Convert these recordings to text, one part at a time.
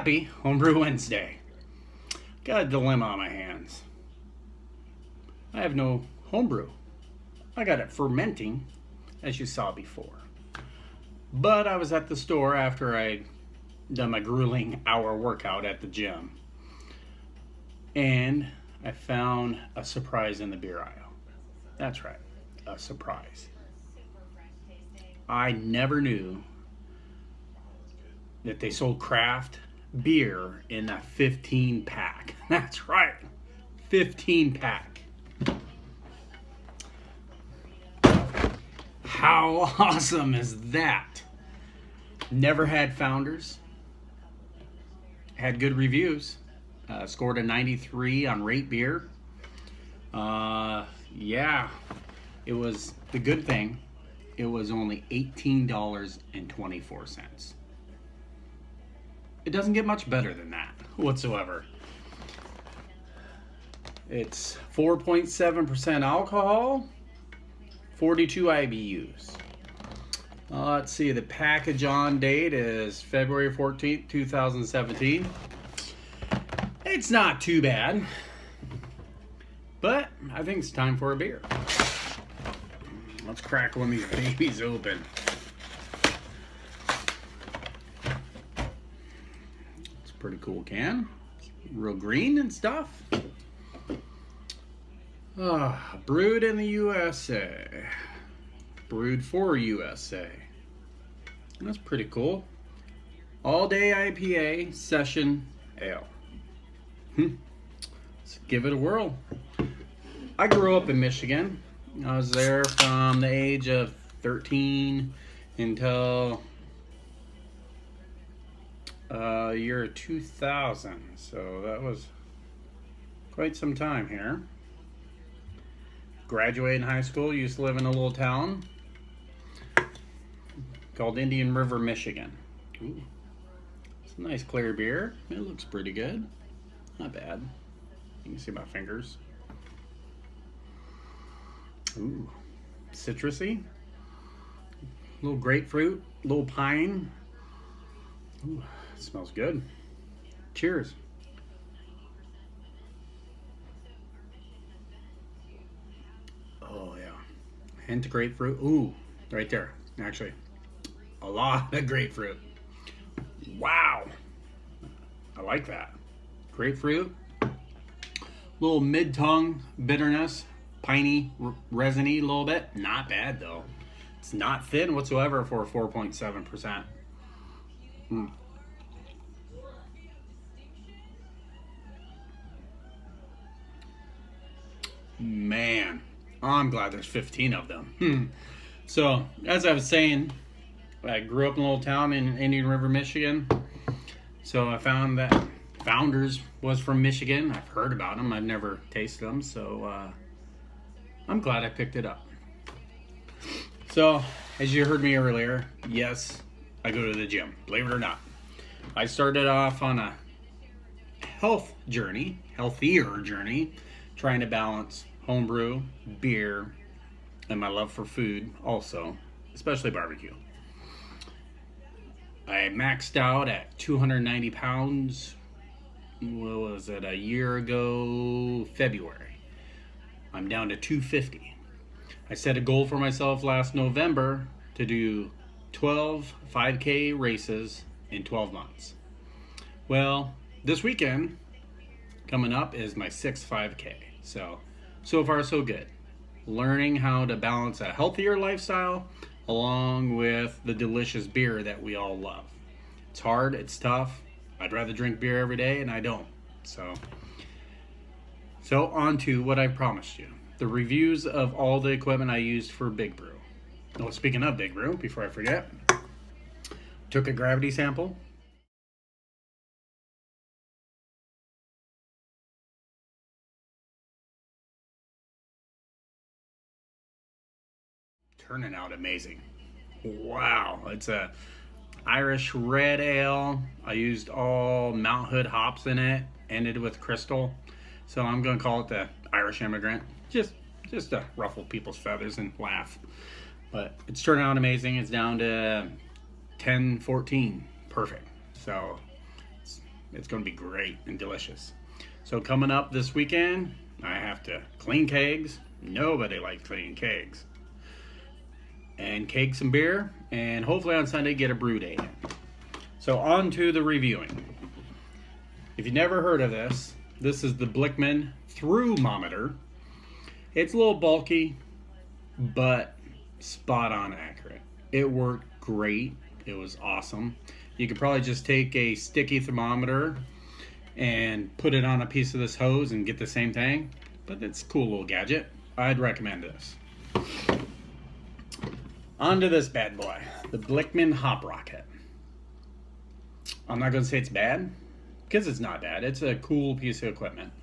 Happy Homebrew Wednesday. Got a dilemma on my hands. I have no homebrew. I got it fermenting, as you saw before. But I was at the store after I'd done my grueling hour workout at the gym. And I found a surprise in the beer aisle. That's right, a surprise. I never knew that they sold craft beer in a 15 pack. That's right, 15 pack. How awesome is that? Never had Founders. Had good reviews. Scored a 93 on Rate Beer. Yeah, it was the good thing. It was only $18.24. It doesn't get much better than that whatsoever. It's 4.7% alcohol, 42 IBUs. Let's see, the package on date is February 14th, 2017. It's not too bad, but I think it's time for a beer. Let's crack one of these babies open. It's a pretty cool can. Real green and stuff. Brewed in the USA. Brewed for USA. That's pretty cool. All day IPA session ale. Let's give it a whirl. I grew up in Michigan. I was there from the age of 13 until year 2000. So that was quite some time here. Graduated high school, used to live in a little town called Indian River, Michigan. Ooh. It's a nice clear beer. It looks pretty good. Not bad. You can see my fingers. Ooh, citrusy. A little grapefruit, a little pine. Ooh, it smells good. Cheers. Oh yeah, hint of grapefruit. Ooh, right there. Actually, a lot of grapefruit. Wow, I like that. Grapefruit, little mid-tongue bitterness, piney, resiny a little bit. Not bad though. It's not thin whatsoever for 4.7%. Man, I'm glad there's 15 of them. So, as I was saying, I grew up in a little town in Indian River, Michigan. So I found that Founders was from Michigan. I've heard about them. I've never tasted them. So I'm glad I picked it up. So, as you heard me earlier, yes, I go to the gym. Believe it or not. I started off on a healthier journey, trying to balance homebrew, beer, and my love for food also, especially barbecue. I maxed out at 290 pounds, what was it, a year ago, February. I'm down to 250. I set a goal for myself last November to do 12 5K races in 12 months. Well, this weekend coming up is my 6th 5K. So far so good. Learning how to balance a healthier lifestyle along with the delicious beer that we all love. It's hard, it's tough. I'd rather drink beer every day, and I don't. So on to what I promised you. The reviews of all the equipment I used for Big Brew. Oh, speaking of Big Brew, before I forget, took a gravity sample. Turning out amazing. Wow, it's a Irish red ale. I used all Mount Hood hops in it, ended with Crystal. So I'm gonna call it the Irish Immigrant. Just to ruffle people's feathers and laugh. But it's turning out amazing. It's down to 10-14. Perfect. So It's going to be great and delicious. So coming up this weekend, I have to clean kegs. Nobody likes cleaning kegs. And keg some beer, and hopefully on Sunday get a brew day in. So on to the reviewing. If you've never heard of this, this is the Blickman Thermometer. It's a little bulky, but spot on accurate. It worked great. It was awesome. You could probably just take a sticky thermometer and put it on a piece of this hose and get the same thing. But it's a cool little gadget. I'd recommend this. On to this bad boy, the Blickman Hop Rocket. I'm not going to say it's bad, because it's not bad. It's a cool piece of equipment.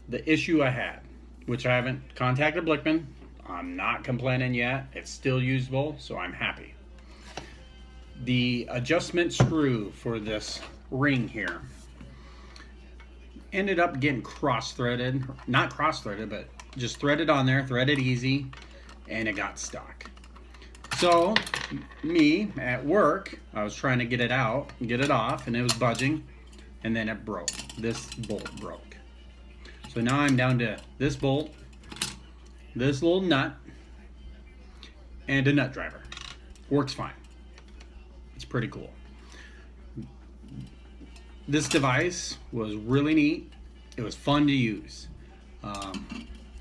The issue I had, which I haven't contacted Blickman, I'm not complaining yet. It's still usable, so I'm happy. The adjustment screw for this ring here ended up getting cross-threaded. Not cross-threaded, but just threaded on there, threaded easy, and it got stuck. So, me, at work, I was trying to get it out, get it off, and it was budging, and then it broke. This bolt broke. So now I'm down to this bolt, this little nut, and a nut driver. Works fine. It's pretty cool. This device was really neat. It was fun to use. I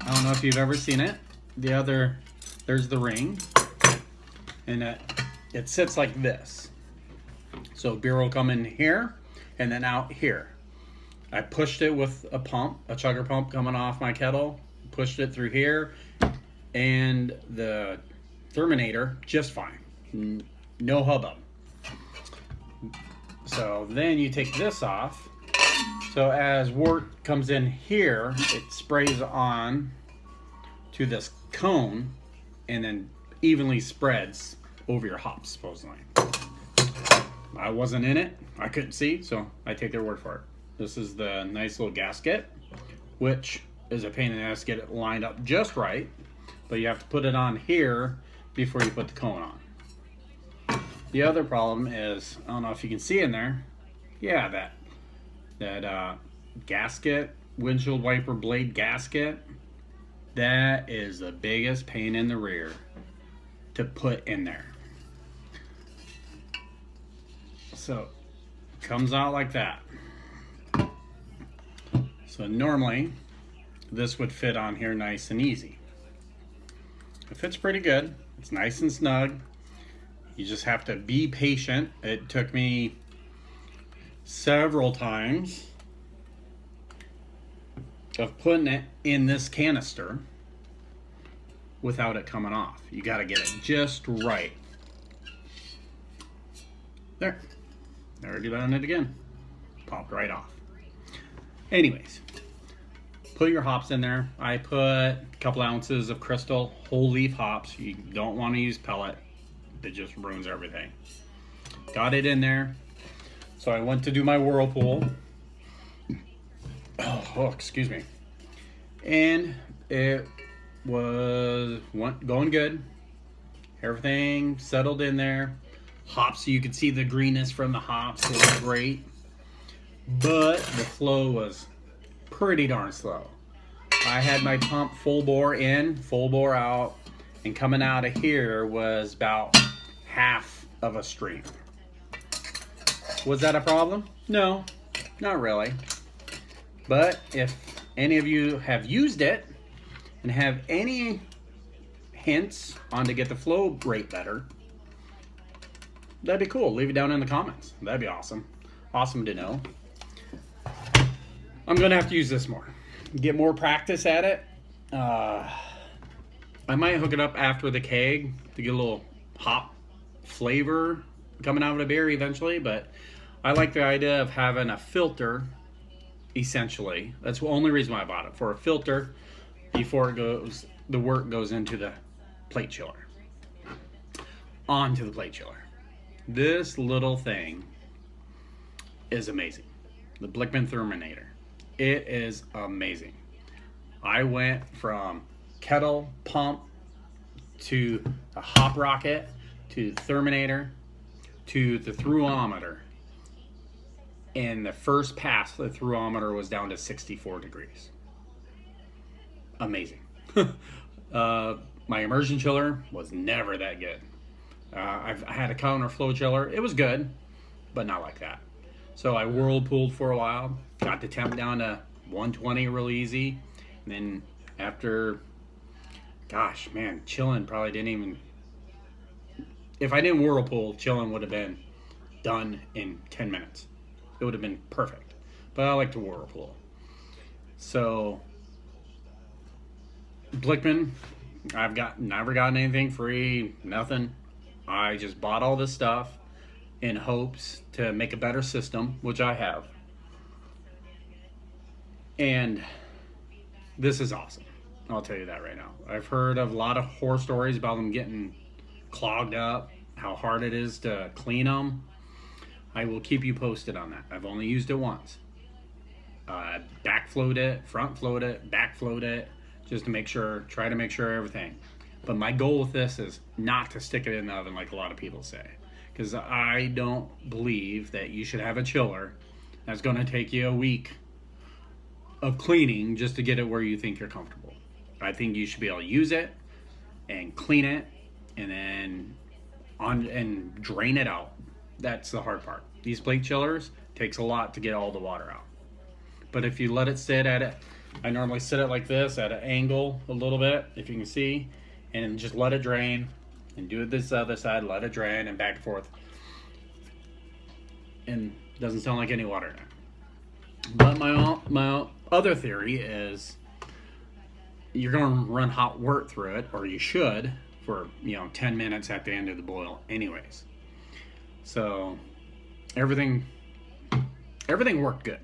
don't know if you've ever seen it. There's the ring, and it sits like this. So beer will come in here and then out here. I pushed it with a pump, a chugger pump coming off my kettle, pushed it through here, and the Terminator just fine. No hubbub. So then you take this off. So as wort comes in here, it sprays on to this cone and then evenly spreads over your hops, supposedly. I wasn't in it. I couldn't see, so I take their word for it. This is the nice little gasket, which is a pain in the ass to get it lined up just right, but you have to put it on here before you put the cone on. The other problem is, I don't know if you can see in there, yeah, that gasket, windshield wiper blade gasket, that is the biggest pain in the rear to put in there. So it comes out like that. So normally this would fit on here nice and easy. It fits pretty good. It's nice and snug. You just have to be patient. It took me several times of putting it in this canister without it coming off. You got to get it just right. There done it again. Popped right off. Anyways, put your hops in there. I put a couple ounces of crystal whole leaf hops. You don't want to use pellet. It just ruins everything. Got it in there. So I went to do my whirlpool. Oh, excuse me. And it was going good. Everything settled in there. Hops, so you could see the greenness from the hops. It was great. But the flow was pretty darn slow. I had my pump full bore in, full bore out, and coming out of here was about half of a stream. Was that a problem? No, not really. But if any of you have used it and have any hints on to get the flow rate better, that'd be cool. Leave it down in the comments. That'd be awesome. Awesome to know. I'm gonna have to use this more. Get more practice at it. I might hook it up after the keg to get a little hop flavor coming out of the beer eventually, but I like the idea of having a filter, essentially. That's the only reason why I bought it, for a filter before the wort goes into the plate chiller. Onto the plate chiller. This little thing is amazing. The Blickman Thermometer. It is amazing. I went from kettle, pump, to a hop rocket, to the Thermometer, to the thermometer. And the first pass, the thermometer was down to 64 degrees. Amazing. My immersion chiller was never that good. I had a counterflow chiller. It was good, but not like that. So I whirlpooled for a while, got the temp down to 120 real easy. And then after, gosh, man, chilling probably didn't even, if I didn't whirlpool, chilling would have been done in 10 minutes. It would have been perfect. But I like to whirlpool. So, Blickman, never gotten anything free, nothing. I just bought all this stuff in hopes to make a better system, which I have. And this is awesome. I'll tell you that right now. I've heard of a lot of horror stories about them getting clogged up, how hard it is to clean them. I will keep you posted on that. I've only used it once. Backflowed it, front flowed it, backflowed it, just to make sure, try to make sure everything. But my goal with this is not to stick it in the oven like a lot of people say. Because I don't believe that you should have a chiller that's going to take you a week of cleaning just to get it where you think you're comfortable. I think you should be able to use it and clean it and then and drain it out. That's the hard part. These plate chillers takes a lot to get all the water out. But if you let it sit at it, I normally sit it like this at an angle a little bit, if you can see, and just let it drain, and do it this other side, let it drain, and back and forth. And doesn't sound like any water now. But my other theory is you're going to run hot water through it, or you should, for 10 minutes at the end of the boil anyways. So everything worked good.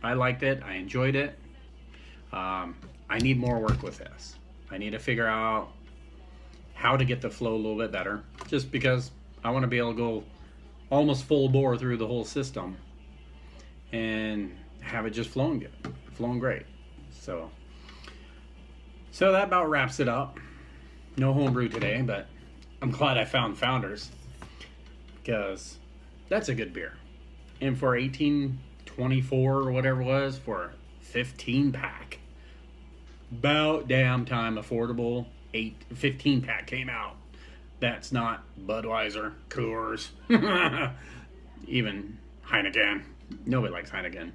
I liked it. I enjoyed it. I need more work with this. I need to figure out how to get the flow a little bit better, just because I want to be able to go almost full bore through the whole system and have it just flowing good, flowing great. So that about wraps it up. No homebrew today, but I'm glad I found Founders, because that's a good beer. And for 1824 or whatever it was, for a 15 pack, about damn time affordable. 15 pack came out. That's not Budweiser, Coors, even Heineken. Nobody likes Heineken.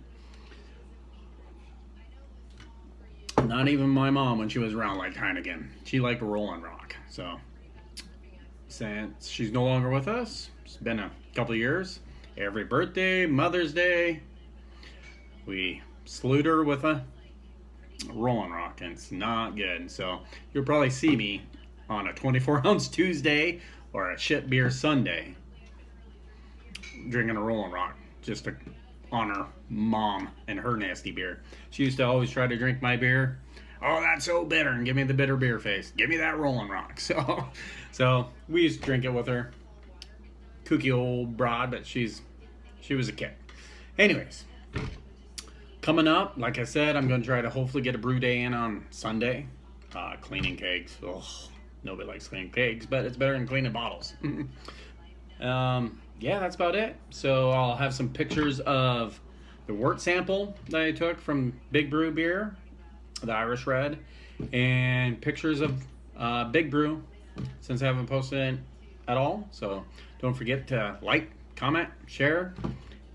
Not even my mom, when she was around, liked Heineken. She liked Rolling Rock. So since she's no longer with us, it's been a couple of years, every birthday, Mother's Day, we salute her with a Rolling Rock, and it's not good. So you'll probably see me on a 24-ounce Tuesday or a shit beer Sunday drinking a Rolling Rock, just to honor Mom and her nasty beer. She used to always try to drink my beer. Oh, that's so bitter, and give me the bitter beer face. Give me that Rolling Rock. So we used to drink it with her. Kooky old broad, but she was a kick. Anyways, coming up, like I said, I'm going to try to hopefully get a brew day in on Sunday. Cleaning kegs. Ugh, nobody likes cleaning kegs, but it's better than cleaning bottles. Yeah, that's about it. So I'll have some pictures of the wort sample that I took from Big Brew beer, the Irish Red, and pictures of Big Brew, since I haven't posted it at all. So don't forget to like, comment, share,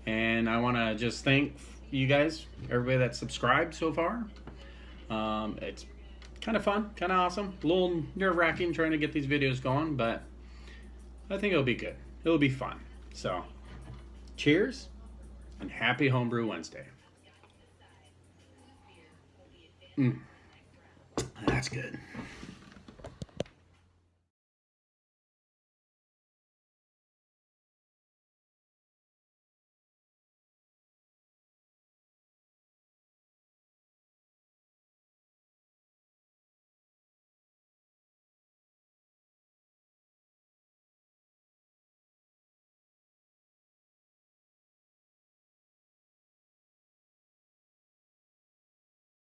and I want to just thank you guys, everybody that's subscribed so far. It's kind of fun, kind of awesome, a little nerve-wracking trying to get these videos going, but I think it'll be good. It'll be fun. So cheers and happy Homebrew Wednesday. That's good.